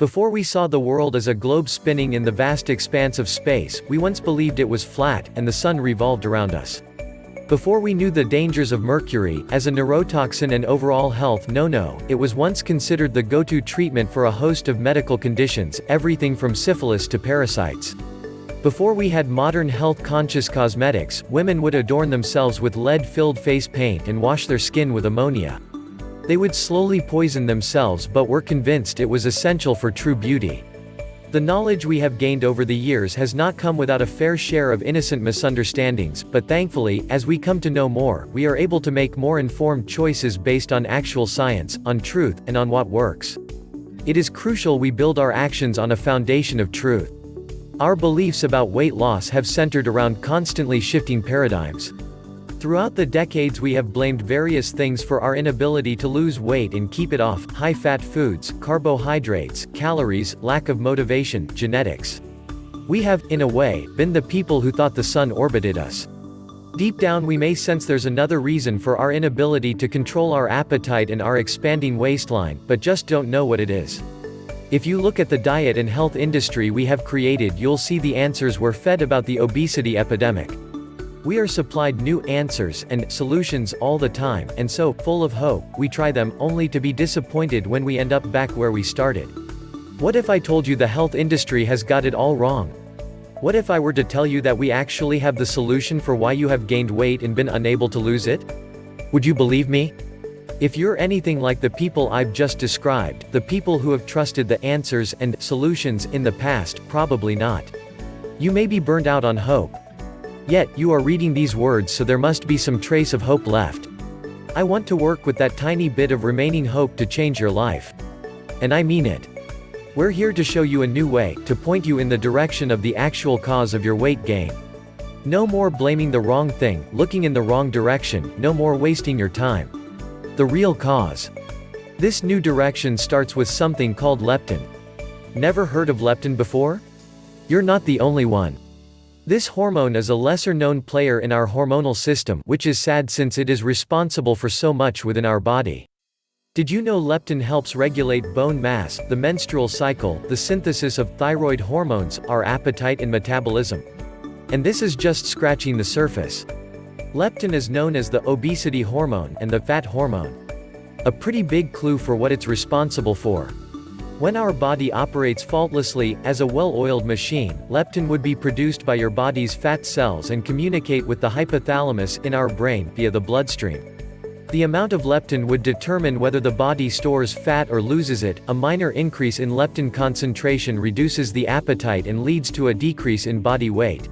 Before we saw the world as a globe spinning in the vast expanse of space, we once believed it was flat, and the sun revolved around us. Before we knew the dangers of mercury, as a neurotoxin and overall health no-no, it was once considered the go-to treatment for a host of medical conditions, everything from syphilis to parasites. Before we had modern health-conscious cosmetics, women would adorn themselves with lead-filled face paint and wash their skin with ammonia. They would slowly poison themselves but were convinced it was essential for true beauty. The knowledge we have gained over the years has not come without a fair share of innocent misunderstandings, but thankfully, as we come to know more, we are able to make more informed choices based on actual science, on truth, and on what works. It is crucial we build our actions on a foundation of truth. Our beliefs about weight loss have centered around constantly shifting paradigms. Throughout the decades we have blamed various things for our inability to lose weight and keep it off: high-fat foods, carbohydrates, calories, lack of motivation, genetics. We have, in a way, been the people who thought the sun orbited us. Deep down we may sense there's another reason for our inability to control our appetite and our expanding waistline, but just don't know what it is. If you look at the diet and health industry we have created, you'll see the answers we're fed about the obesity epidemic. We are supplied new answers and solutions all the time, and so, full of hope, we try them, only to be disappointed when we end up back where we started. What if I told you the health industry has got it all wrong? What if I were to tell you that we actually have the solution for why you have gained weight and been unable to lose it? Would you believe me? If you're anything like the people I've just described, the people who have trusted the answers and solutions in the past, probably not. You may be burned out on hope. Yet, you are reading these words, so there must be some trace of hope left. I want to work with that tiny bit of remaining hope to change your life. And I mean it. We're here to show you a new way, to point you in the direction of the actual cause of your weight gain. No more blaming the wrong thing, looking in the wrong direction, no more wasting your time. The real cause. This new direction starts with something called leptin. Never heard of leptin before? You're not the only one. This hormone is a lesser-known player in our hormonal system, which is sad since it is responsible for so much within our body. Did you know leptin helps regulate bone mass, the menstrual cycle, the synthesis of thyroid hormones, our appetite and metabolism? And this is just scratching the surface. Leptin is known as the obesity hormone and the fat hormone. A pretty big clue for what it's responsible for. When our body operates faultlessly, as a well-oiled machine, leptin would be produced by your body's fat cells and communicate with the hypothalamus in our brain via the bloodstream. The amount of leptin would determine whether the body stores fat or loses it. A minor increase in leptin concentration reduces the appetite and leads to a decrease in body weight.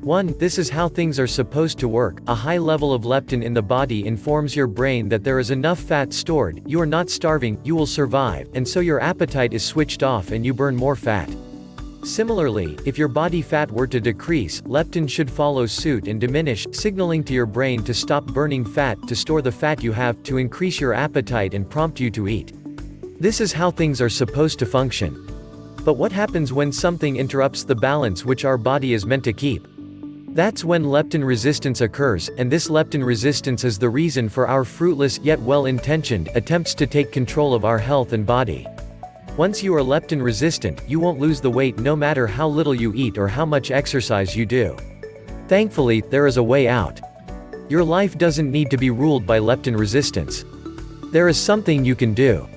1. This is how things are supposed to work. A high level of leptin in the body informs your brain that there is enough fat stored, you are not starving, you will survive, and so your appetite is switched off and you burn more fat. Similarly, if your body fat were to decrease, leptin should follow suit and diminish, signaling to your brain to stop burning fat, to store the fat you have, to increase your appetite and prompt you to eat. This is how things are supposed to function. But what happens when something interrupts the balance which our body is meant to keep? That's when leptin resistance occurs, and this leptin resistance is the reason for our fruitless yet well-intentioned attempts to take control of our health and body. Once you are leptin resistant, you won't lose the weight no matter how little you eat or how much exercise you do. Thankfully, there is a way out. Your life doesn't need to be ruled by leptin resistance. There is something you can do.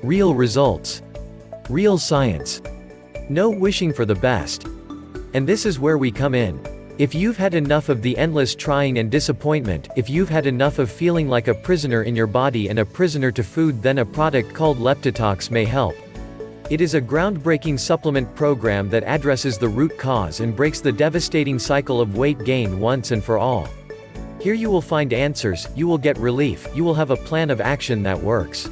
Real results. Real science. No wishing for the best. And this is where we come in. If you've had enough of the endless trying and disappointment, if you've had enough of feeling like a prisoner in your body and a prisoner to food, then a product called leptitox may help. It is a groundbreaking supplement program that addresses the root cause and breaks the devastating cycle of weight gain once and for all. Here you will find answers, you will get relief, you will have a plan of action that works.